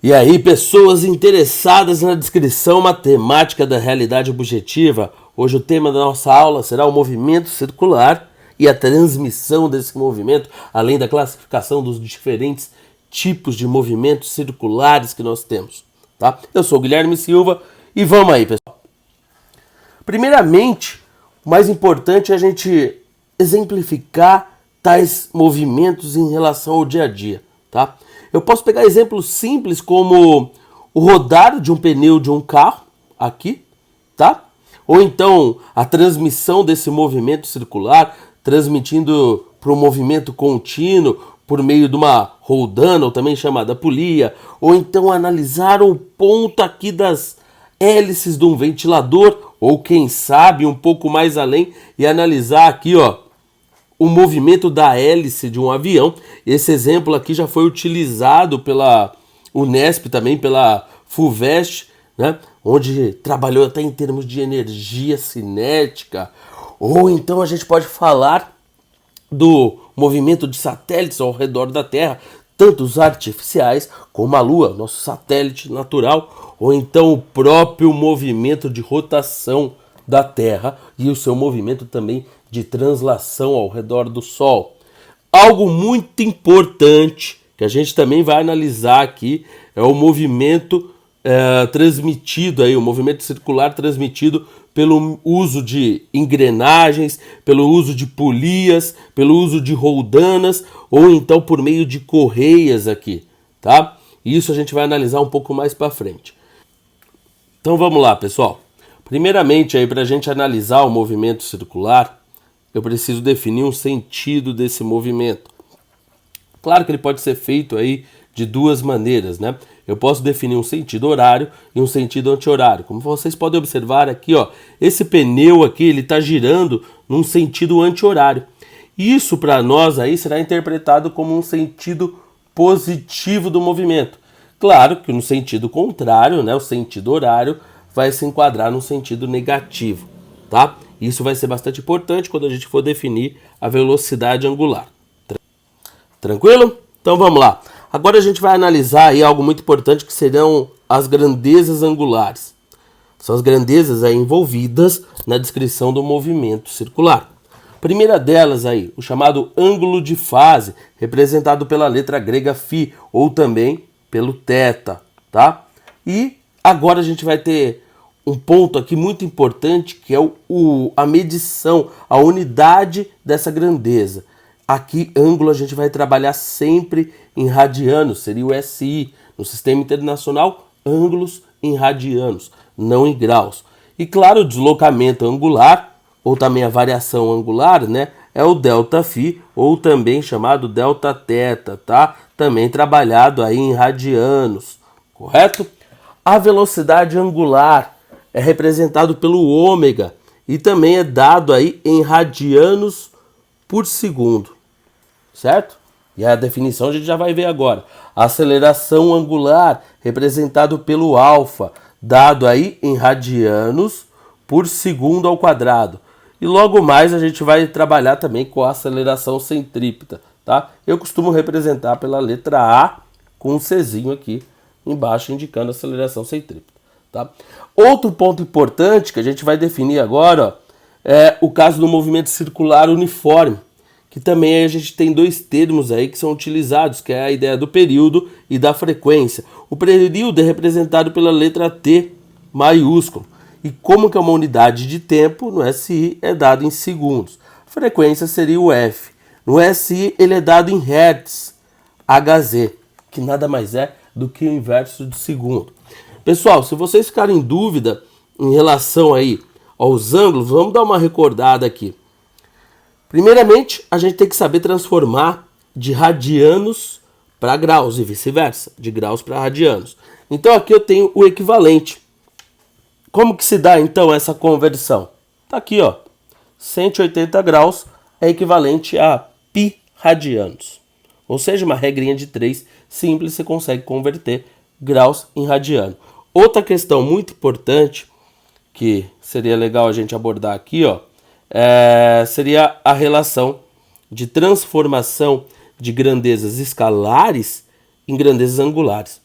E aí, pessoas interessadas na descrição matemática da realidade objetiva, hoje o tema da nossa aula será o movimento circular e a transmissão desse movimento, além da classificação dos diferentes tipos de movimentos circulares que nós temos. Tá? Eu sou o Guilherme Silva e vamos aí, pessoal. Primeiramente, o mais importante é a gente exemplificar tais movimentos em relação ao dia a dia. Tá? Eu posso pegar exemplos simples como o rodar de um pneu de um carro, aqui, tá? Ou então a transmissão desse movimento circular, transmitindo para um movimento contínuo por meio de uma roldana, ou também chamada polia, ou então analisar o ponto aqui das hélices de um ventilador, ou quem sabe um pouco mais além e analisar aqui, ó, o movimento da hélice de um avião. Esse exemplo aqui já foi utilizado pela Unesp, também pela FUVEST, né? Onde trabalhou até em termos de energia cinética. Ou então a gente pode falar do movimento de satélites ao redor da Terra, tanto os artificiais como a Lua, nosso satélite natural, ou então o próprio movimento de rotação da Terra e o seu movimento também de translação ao redor do Sol. Algo muito importante que a gente também vai analisar aqui é o movimento transmitido, aí, o movimento circular transmitido pelo uso de engrenagens, pelo uso de polias, pelo uso de roldanas ou então por meio de correias aqui, tá? Isso a gente vai analisar um pouco mais para frente. Então vamos lá, pessoal. Primeiramente, aí, para a gente analisar o movimento circular, eu preciso definir um sentido desse movimento. Claro que ele pode ser feito aí de duas maneiras, né? Eu posso definir um sentido horário e um sentido anti-horário. Como vocês podem observar aqui, ó, esse pneu aqui, ele está girando num sentido anti-horário. Isso para nós aí será interpretado como um sentido positivo do movimento. Claro que no sentido contrário, né, o sentido horário, vai se enquadrar no sentido negativo, tá? Isso vai ser bastante importante quando a gente for definir a velocidade angular. Tranquilo? Então vamos lá. Agora a gente vai analisar aí algo muito importante que serão as grandezas angulares. São as grandezas aí envolvidas na descrição do movimento circular. A primeira delas aí, o chamado ângulo de fase, representado pela letra grega φ, ou também pelo θ, tá? E agora a gente vai ter um ponto aqui muito importante, que é a medição, a unidade dessa grandeza. Aqui, ângulo, a gente vai trabalhar sempre em radianos, seria o SI. No Sistema Internacional, ângulos em radianos, não em graus. E claro, o deslocamento angular, ou também a variação angular, né, é o ΔΦ, ou também chamado Δθ, tá? Também trabalhado aí em radianos, correto? A velocidade angular é representado pelo ômega e também é dado aí em radianos por segundo, certo? E a definição a gente já vai ver agora. A aceleração angular, representado pelo alfa, dado aí em radianos por segundo ao quadrado. E logo mais a gente vai trabalhar também com a aceleração centrípeta, tá? Eu costumo representar pela letra A com um Czinho aqui embaixo indicando a aceleração centrípeta, tá? Outro ponto importante que a gente vai definir agora, ó, é o caso do movimento circular uniforme, que também a gente tem dois termos aí que são utilizados, que é a ideia do período e da frequência. O período é representado pela letra T maiúsculo. E como que é uma unidade de tempo, no SI é dado em segundos. A frequência seria o F. No SI ele é dado em hertz, Hz, que nada mais é do que o inverso de segundo. Pessoal, se vocês ficarem em dúvida em relação aí aos ângulos, vamos dar uma recordada aqui. Primeiramente, a gente tem que saber transformar de radianos para graus e vice-versa, de graus para radianos. Então aqui eu tenho o equivalente. Como que se dá então essa conversão? Tá aqui, ó. 180 graus é equivalente a π radianos. Ou seja, uma regrinha de 3 simples, você consegue converter graus em radiano. Outra questão muito importante que seria legal a gente abordar aqui, ó, seria a relação de transformação de grandezas escalares em grandezas angulares.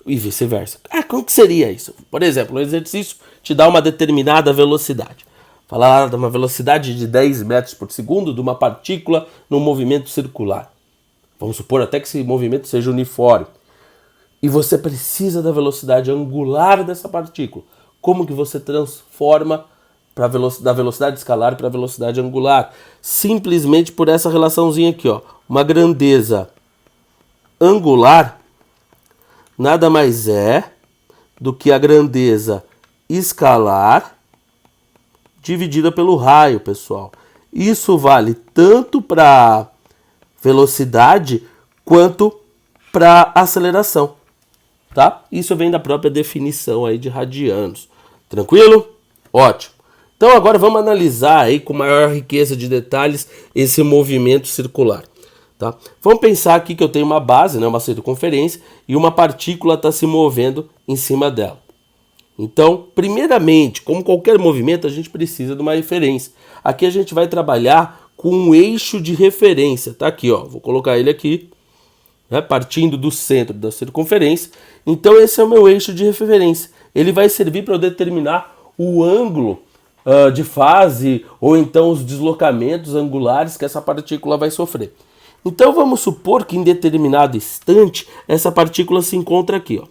e vice-versa. Como que seria isso? Por exemplo, um exercício te dá uma determinada velocidade. Falar de uma velocidade de 10 metros por segundo de uma partícula num movimento circular. Vamos supor até que esse movimento seja uniforme. E você precisa da velocidade angular dessa partícula. Como que você transforma da velocidade escalar para a velocidade angular? Simplesmente por essa relaçãozinha aqui, ó. Uma grandeza angular nada mais é do que a grandeza escalar dividida pelo raio, pessoal. Isso vale tanto para velocidade quanto para aceleração, tá? Isso vem da própria definição aí de radianos. Tranquilo? Ótimo. Então agora vamos analisar aí com maior riqueza de detalhes esse movimento circular. Tá? Vamos pensar aqui que eu tenho uma base, né, uma circunferência, e uma partícula está se movendo em cima dela. Então, primeiramente, como qualquer movimento, a gente precisa de uma referência. Aqui a gente vai trabalhar com um eixo de referência. Tá aqui, ó. Vou colocar ele aqui, né, partindo do centro da circunferência. Então, esse é o meu eixo de referência. Ele vai servir para eu determinar o ângulo de fase ou então os deslocamentos angulares que essa partícula vai sofrer. Então vamos supor que em determinado instante essa partícula se encontra aqui, ó.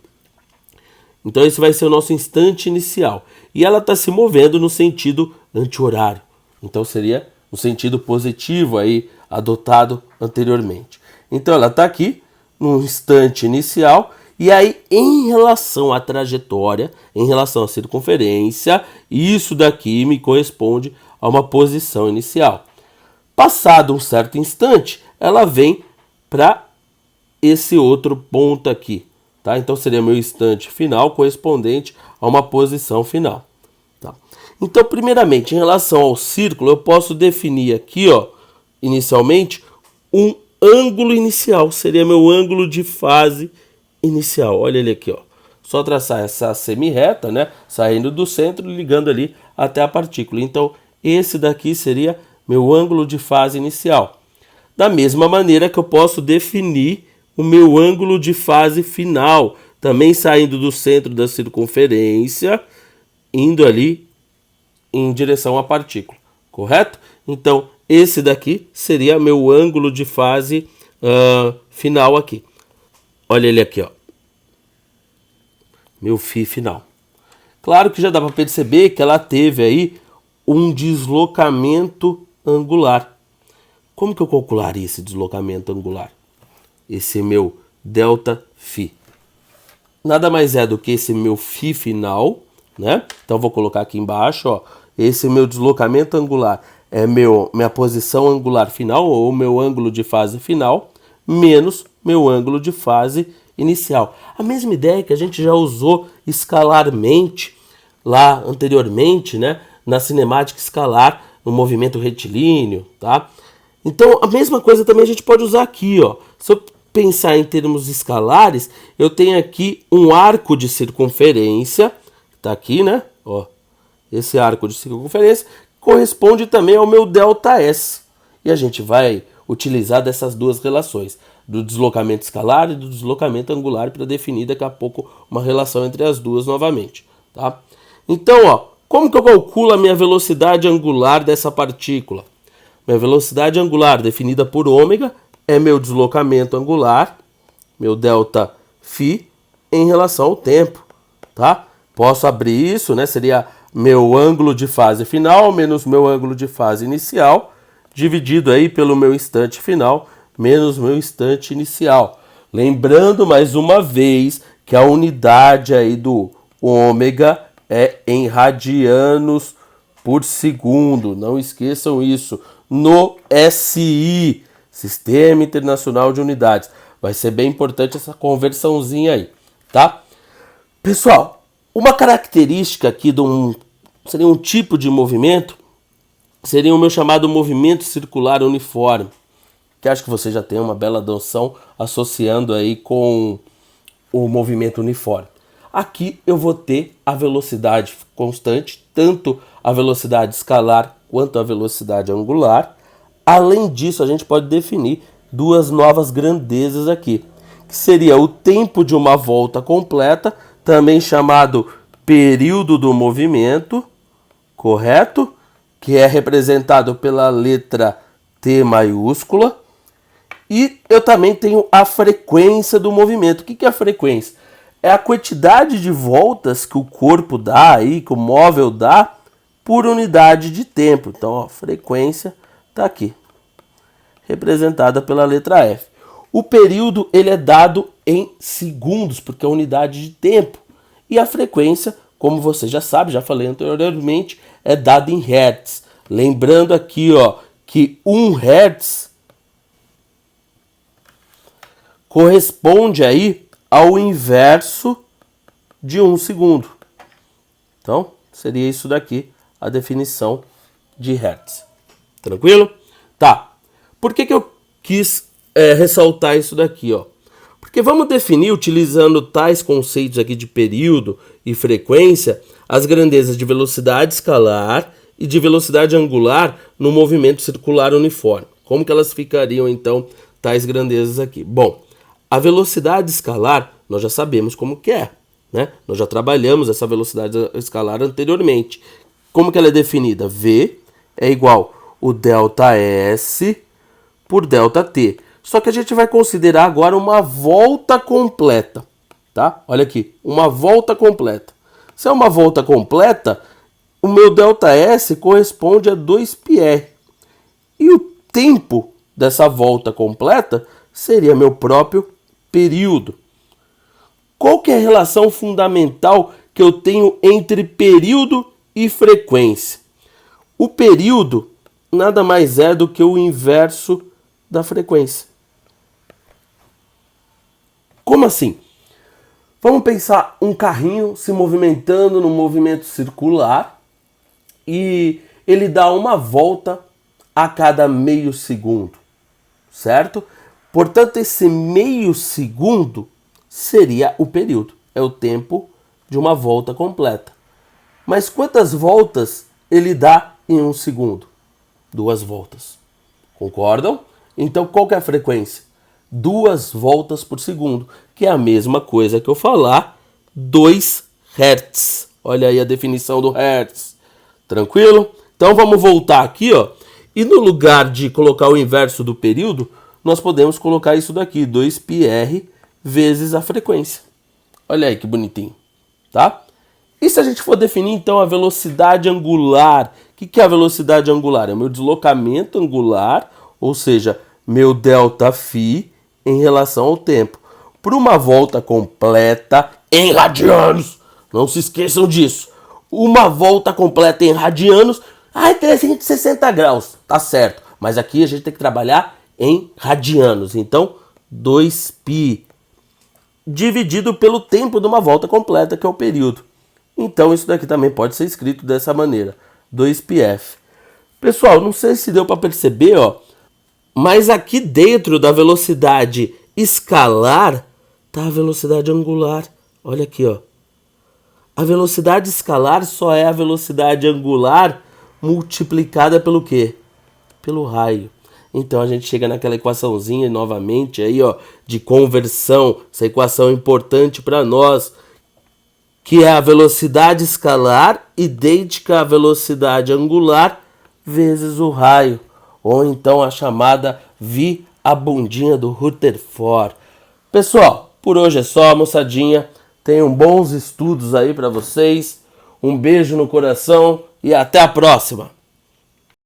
Então esse vai ser o nosso instante inicial. E ela está se movendo no sentido anti-horário. Então seria o sentido positivo aí adotado anteriormente. Então ela está aqui no instante inicial. E aí em relação à trajetória, em relação à circunferência, isso daqui me corresponde a uma posição inicial. Passado um certo instante, ela vem para esse outro ponto aqui, tá? Então seria meu instante final correspondente a uma posição final, tá? Então, primeiramente, em relação ao círculo, eu posso definir aqui, ó, inicialmente, um ângulo inicial, seria meu ângulo de fase inicial. Olha ele aqui, ó. Só traçar essa semi-reta, né, saindo do centro e ligando ali até a partícula. Então, esse daqui seria meu ângulo de fase inicial. Da mesma maneira que eu posso definir o meu ângulo de fase final, também saindo do centro da circunferência, indo ali em direção à partícula, correto? Então, esse daqui seria meu ângulo de fase final aqui. Olha ele aqui, ó. Meu φ final. Claro que já dá para perceber que ela teve aí um deslocamento angular. Como que eu calcularia esse deslocamento angular? Esse meu ΔΦ. Nada mais é do que esse meu φ final, né? Então vou colocar aqui embaixo, ó. Esse meu deslocamento angular é minha posição angular final, ou meu ângulo de fase final, menos meu ângulo de fase inicial. A mesma ideia que a gente já usou escalarmente lá anteriormente, né? Na cinemática escalar, no movimento retilíneo, tá? Então, a mesma coisa também a gente pode usar aqui, ó. Se eu pensar em termos escalares, eu tenho aqui um arco de circunferência, tá aqui, né? Ó, esse arco de circunferência corresponde também ao meu ΔS. E a gente vai utilizar dessas duas relações, do deslocamento escalar e do deslocamento angular, para definir daqui a pouco uma relação entre as duas novamente, tá? Então, ó, como que eu calculo a minha velocidade angular dessa partícula? Minha velocidade angular definida por ômega é meu deslocamento angular, meu ΔΦ, em relação ao tempo, tá? Posso abrir isso, né? Seria meu ângulo de fase final menos meu ângulo de fase inicial, dividido aí pelo meu instante final menos meu instante inicial. Lembrando mais uma vez que a unidade aí do ômega é em radianos por segundo. Não esqueçam isso. No SI, Sistema Internacional de Unidades. Vai ser bem importante essa conversãozinha aí, tá? Pessoal, uma característica aqui seria um tipo de movimento, seria o meu chamado movimento circular uniforme, que acho que você já tem uma bela noção associando aí com o movimento uniforme. Aqui eu vou ter a velocidade constante, tanto a velocidade escalar quanto a velocidade angular. Além disso, a gente pode definir duas novas grandezas aqui, que seria o tempo de uma volta completa, também chamado período do movimento, correto? Que é representado pela letra T maiúscula. E eu também tenho a frequência do movimento. O que é a frequência? É a quantidade de voltas que o corpo dá, aí, que o móvel dá, por unidade de tempo. Então, ó, frequência está aqui, representada pela letra F. O período ele é dado em segundos, porque é unidade de tempo. E a frequência, como você já sabe, já falei anteriormente, é dada em hertz. Lembrando aqui, ó, que 1 hertz corresponde aí ao inverso de 1 segundo. Então, seria isso daqui a definição de hertz. Tranquilo? Tá. Por que eu quis ressaltar isso daqui, ó? Porque vamos definir, utilizando tais conceitos aqui de período e frequência, as grandezas de velocidade escalar e de velocidade angular no movimento circular uniforme. Como que elas ficariam, então, tais grandezas aqui? Bom, a velocidade escalar, nós já sabemos como que é, né? Nós já trabalhamos essa velocidade escalar anteriormente. Como que ela é definida? V é igual o ΔS por ΔT. Só que a gente vai considerar agora uma volta completa, tá? Olha aqui, uma volta completa. Se é uma volta completa, o meu ΔS corresponde a 2πr. E o tempo dessa volta completa seria meu próprio período. Qual que é a relação fundamental que eu tenho entre período e frequência? O período nada mais é do que o inverso da frequência. Como assim? Vamos pensar um carrinho se movimentando no movimento circular e ele dá uma volta a cada meio segundo, certo? Portanto, esse meio segundo seria o período, é o tempo de uma volta completa. Mas quantas voltas ele dá em um segundo? 2 voltas. Concordam? Então, qual que é a frequência? 2 voltas por segundo, que é a mesma coisa que eu falar 2 Hz. Olha aí a definição do Hertz. Tranquilo? Então, vamos voltar aqui, ó. E no lugar de colocar o inverso do período, nós podemos colocar isso daqui, 2πr vezes a frequência. Olha aí que bonitinho, tá? E se a gente for definir, então, a velocidade angular? O que é a velocidade angular? É o meu deslocamento angular, ou seja, meu ΔΦ em relação ao tempo. Por uma volta completa em radianos. Não se esqueçam disso. Uma volta completa em radianos, 360 graus, tá certo. Mas aqui a gente tem que trabalhar em radianos. Então, 2π dividido pelo tempo de uma volta completa, que é o período. Então, isso daqui também pode ser escrito dessa maneira, 2πf. Pessoal, não sei se deu para perceber, ó, mas aqui dentro da velocidade escalar tá a velocidade angular. Olha aqui, ó. A velocidade escalar só é a velocidade angular multiplicada pelo quê? Pelo raio. Então a gente chega naquela equaçãozinha novamente aí, ó, de conversão, essa equação importante para nós, que é a velocidade escalar idêntica à velocidade angular vezes o raio, ou então a chamada V a bundinha do Rutherford. Pessoal, por hoje é só, moçadinha. Tenham bons estudos aí para vocês. Um beijo no coração e até a próxima!